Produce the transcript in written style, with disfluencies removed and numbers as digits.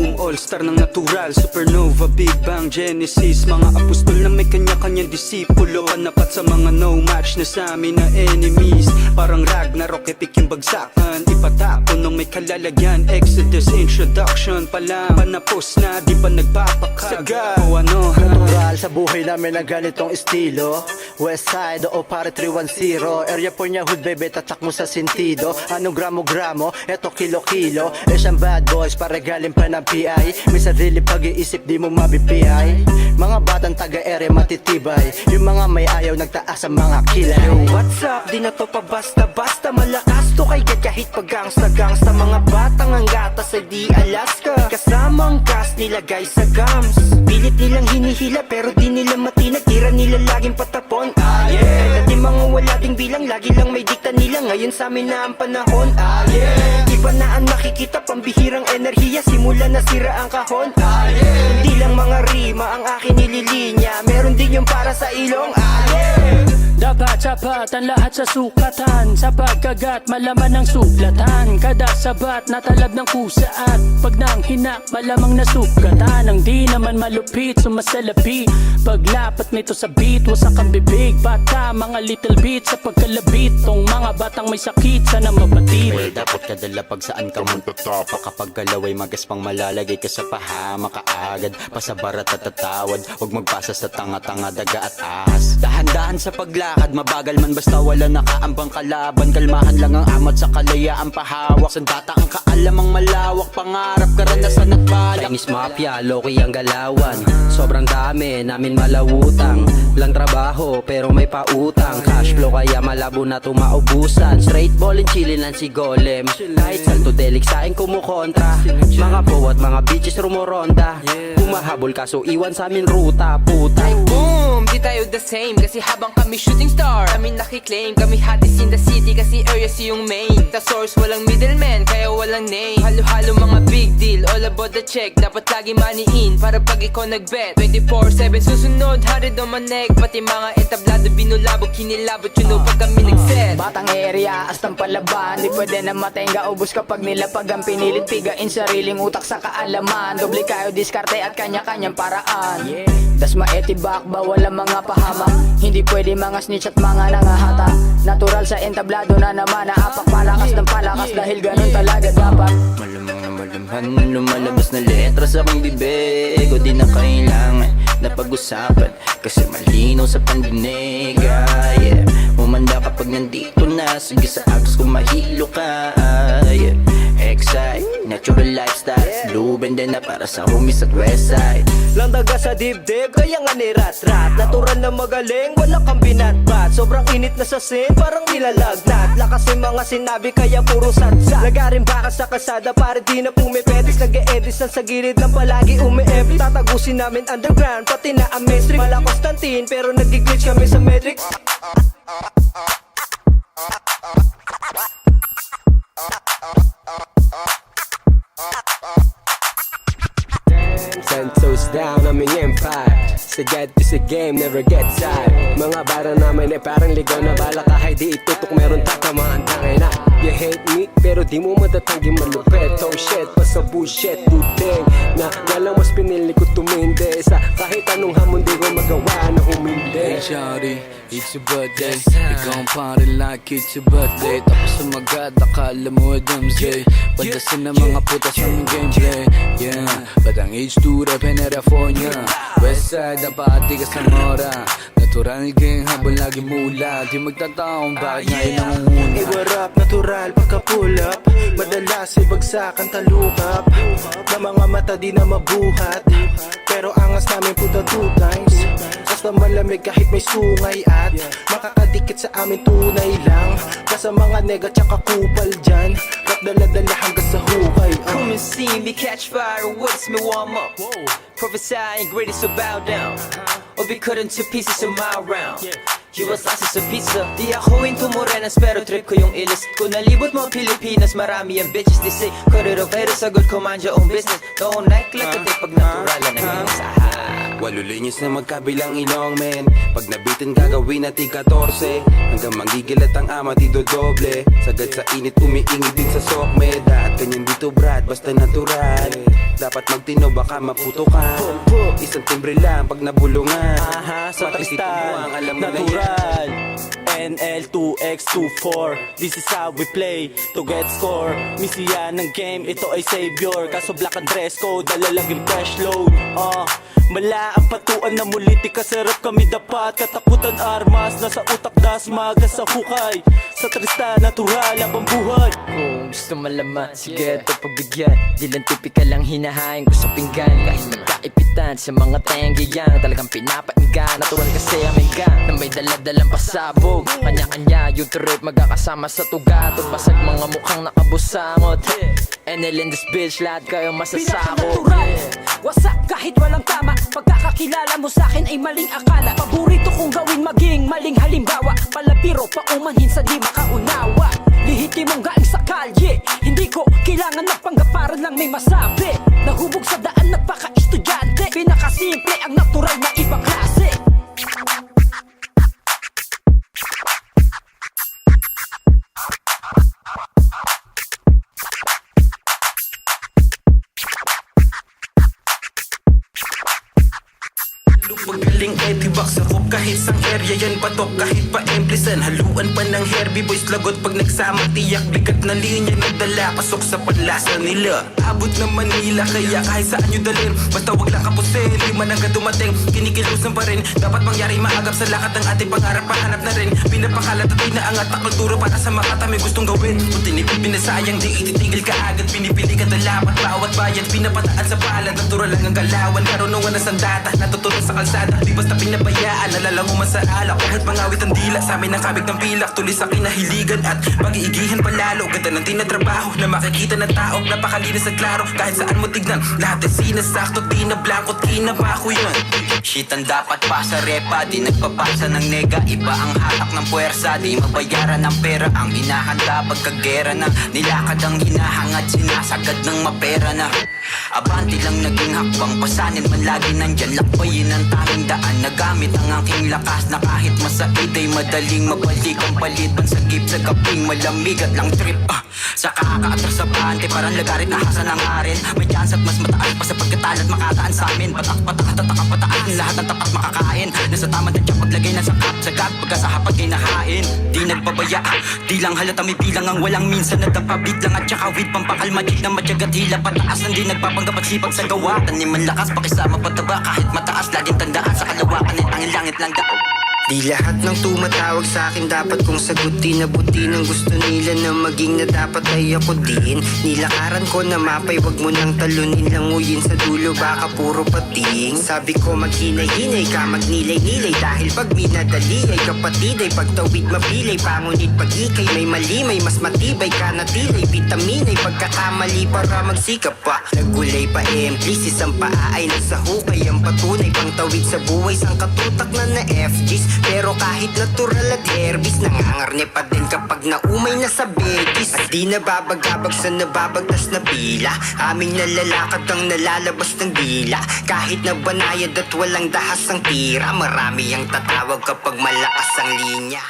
boom, all-star ng natural, supernova, big bang, genesis. Mga apostol na may kanya-kanyang disipulo, panapat sa mga no match na sa amin na enemies. Parang Ragnarok, epic yung bagsakan, ipatapon ng may kalalagyan. Exodus, introduction pa lang, panapos na di pa nagpapakag. O ano, natural sa buhay namin na ganitong estilo. Westside o pare 310, area po niya hood bebe, tatak mo sa sentido. Anong gramo-gramo, eto kilo-kilo. Siyang bad boys, para galing pa ng PI. May sarili pag-iisip, di mo mabipiay. Mga batang taga-ere matitibay, yung mga may ayaw nagtaas ang mga kilay. Yo, what's up? Di na to pa basta-basta. Malakas to kay kahit pag gangsta-gangsta. Mga batang ang gatas ay di Alaska, kasamang gas nilagay sa gums. Pilit nilang hinihila pero di nila matinag, tira nila laging patapon. Dati mga wala ding bilang, lagi lang may dikta nila. Ngayon sa amin na ang panahon. Iba na ang nakikita, pambihirang enerhiya, simula na sira ang kahon. Hindi lang mga rima ang akin nililinya, meron din yung para sa ilong. Dapat sapat ang lahat sa sukatan, sa pagkagat malaman ng suplatan. Kada sabat natalab ng kusa at pag nang hinak malamang nasugatan. Ang di naman malupit sumasalapi, paglapat nito sa beat wasak ang bibig. Bata mga little bit sa pagkalabit, tong mga batang may sakit sana mabatid. Well, dapat kadala pag saan ka magtatapa. Kapag galaw ay magaspang malalagay ka sa pahama kaagad, pasabarat at tatawad. Huwag magpasa sa tanga-tanga, daga at ahas. Dahan-dahan sa paglakad, mabagal man basta wala nakaambang kalaban. Kalmahan lang ang amat sa kalayaan pahawak. Sandata ang kaalamang malawak, pangarap, karanasan at balak. Chinese Mafia, loki ang galawan. Sobrang dami, namin malawutang. Lang trabaho, pero may pautang. Cash flow kaya malabo na tumaubusan. Straight ballin', chillin' lang si Golem. Kahit salto delik sa'kin kumukontra. Mga po at mga bitches rumoronda. Humahabol kaso iwan sa amin ruta, puta. Boom, di tayo the same. Kasi habang kami shooting star, kami nakiklaim. Kami hottest in the city kasi areas yung main. The source walang middleman, kaya walang name. Halo-halo mga big deal, all about the check. Dapat lagi money in, para pag ikaw nagbet 24/7 susunod, harid on my neck. Pati mga entablado, binulabog, kinilabot yun pag kami nagset. Batang area, astang palaban. Di pwede na matenga, ubos kapag nilapag ang pinilit. Pigain sariling utak sa kaalaman. Doble kayo diskarte at kanya-kanyang paraan. Das maetibak, bawal ang mga pahama. Hindi pwede mga snitch at mga nangahata. Natural sa entablado na naman, naapak palakas ng palakas. Dahil ganun talaga dapat. Malamang na malamhan na lumalabas na letra sa aking bibig. O di na kailangan na pag-usapan, kasi malinaw sa pandinig. Umanda kapag nandito na, sige sa agos kung mahilo ka. Excite, natural lifestyle, blue bandana para sa homies at westside. Landaga sa dibdib, kaya nga nirat-rat. Natural na magaling, wala kang binatbat. Sobrang init na sa scene, parang nilalagnat. Lakas yung mga sinabi, kaya puro satsa. Lagarin baka sa kasada, para di na pumipetis. Nag-e-edis sa gilid ng palagi umi-every. Tatagusin namin underground, pati na ang mainstream. Wala Constantine, pero nag-glitch kami sa Matrix. Ten toes down, aming empire. Sagad ko sa game, never get tired. Mga bara namin ay parang ligaw na bala. Kahit di itutok, meron tatamaan. Tangay na, you hate me, pero di mo matatangging malupet. Oh shit, basta bullshit, duting na walang mas pinili ko tumindi. Sa kahit anong hamon, di ko magawa na humindi. Hey shawty, it's your birthday. Ikaw ang party like it's your birthday. Tapos sumagad, akala mo dumsday. Padasin ng mga putas sa aming gameplay. Yeah, batang H2 rap in California. Westside, napati ka sa mora. Natural gang habang lagi mula. Di magtataong bakit ngayon nangunguna. Iwarap, natural, pagka-pull up. Madalas ay bagsak ang talukap. Na mga mata di na mabuhat, pero angas namin puta 2 times. Basta malamig kahit may sungay at makakadikit sa amin tunay lang. Basta mga nega tsaka kupal dyan, rap dala-dala hanggang sa hukay. Come and see me catch fire, watch me warm up. Prophesying greatest so bow down. Or be cut into pieces in my round. You was slices of pizza. Di ako into morenas pero trip ko yung ilis. Kung nalibot mo Pilipinas, marami ang bitches. They say, cut it off, pero sagot ko mind your own business. Don't act like a dick pag naturalan na yung saha. Walo linyas na magkabilang ilong men. Pag nabitin gagawin natin 14 hanggang magigilat ang ama di dodoble. Sagad sa init umiingi din sa sokmed. At ganyan dito brad basta natural. Dapat magtino baka maputukan. Isang timbre lang pag nabulungan. Sa Tristan, natural NL2X24, this is how we play to get score. Misiya ng game, ito ay savior. Kaso black ang dress code, dala lang yung fresh load. Mala ang patuan na muliti, kasarap kami dapat. Katakutan armas, nasa utak das, maga sa hukay. Sa Tristan, natural ang buhay. Kung gusto malaman, sige ito pagbigyan. Di lang tipikal lang hinahain ko sa pinggan. Kahit nagkaipitan sa mga tenggiyang, talagang pinapakinggan, natural kasi aming gang na may daladalang pasabog. Kanya-kanya yung trip, magkakasama sa tugatod. Basag mga mukhang nakabusangot. NL in this bitch, lahat kayo masasakot. Wasak kahit walang tama. Pagkakakilala mo sa'kin ay maling akala. Paborito kong gawin maging maling halimbawa. Palabiro pa umanhin sa di makaunawa. Lihitimong galing sa kalye, hindi ko kailangan nagpanggaparan lang may masabi. Nahubog sa daan nagpaka-estudyante. Pinakasimple ang natural na ibang klase. Pagaling Edivac sa kop kahit sang area yan patok. Kahit pa emplisan, haluan pa ng Herbie Boys lagot. Pag nagsama tiyak, bigat na linya nagdala, pasok sa panlasa nila. Abot ng Manila, kaya kahit saan nyo dalhin, basta wag lang kapusin, lima nang dumating, kinikilusan pa rin. Dapat mangyari maagap sa lakat ng ating pangarap, pahanap na rin. Pinapakalat at inaangat na kultura para sa makata may gustong gawin. Kung tinipid pinasayang, di ititigil ka agad. Pinipili ka dalapat, bawat bayan, pinapataan sa palad. Natural lang ang galawan, karunungan na sandata, natutulong sa kalsada. Di basta pinabayaan, nalalanguman sa alak. Kahit mangawit ang dila, sa amin ang kabig ng pilak. Tuloy sa kinahiligan at mag-iigihan palalo. Ganda ng tinatrabaho na makikita ng tao. Napakalinis at klaro, kahit saan mo tignan. Lahat ay sinasakto, di na blankot, kinabako yun. Shit ang dapat pa sa repa, di nagpapasa ng nega. Iba ang hatak ng puwersa, di mabayaran ng pera. Ang inahanda pagkagera na, nilakad ang hinahangad, sinasagad ng mapera na. Abanti lang naging hakbang, pasanin man lagi nandyan. Lakbayin ang tanging daan, nagamit ang aking lakas. Na kahit masakit ay madaling mabalik ang palitan. Sa gip sa kaping malamig at lang trip. Sa kakakatras sa bante, parang lagarit na hasa ng arin. May chance at mas mataas pa sa pagkatalat makataan sa amin. Patak-patak, tatak-pataan, lahat ng tapat makakain. Nasa tama na siya paglagay na sa kap, sa gap, pagka sa hapag ay nahain. Di nagbabaya, di lang halata may bilang ang walang minsan. Nagdapabit lang at saka with pampakalma, jig na matyagat hila pataas. Nang di nagpapanggap at sipag sa gawa. Taniman lakas, pakisama pataba, kahit mataas. Laging tandaan sa kalawakan ay tanging langit lang dao. Di lahat ng tumatawag sa akin dapat kong sagutin. Nabutin ang gusto nila na maging na dapat ay ako din. Nilakaran ko na mapay, wag mo nang talunin. Languyin sa dulo, baka puro pating. Sabi ko maghinay-hinay ka, magnilay-nilay. Dahil pag minadali ay kapatid ay pagtawid mapilay. Pangunit pag-ikay may mali, may mas matibay ka na tilay. Vitamin ay pagkakamali para magsikap pa. Nagulay pa emplis, isang paa ay nasa hukay. Ang patunay pang tawid sa buhay, sang katutak na FGs. Pero kahit natural at herbis, nangangarne pa din kapag naumay na sa begis. At di nababagabag sa nababagtas na pila, aming nalalakad ang nalalabas ng dila. Kahit na banayad at walang dahas ang tira, marami ang tatawag kapag malakas ang linya.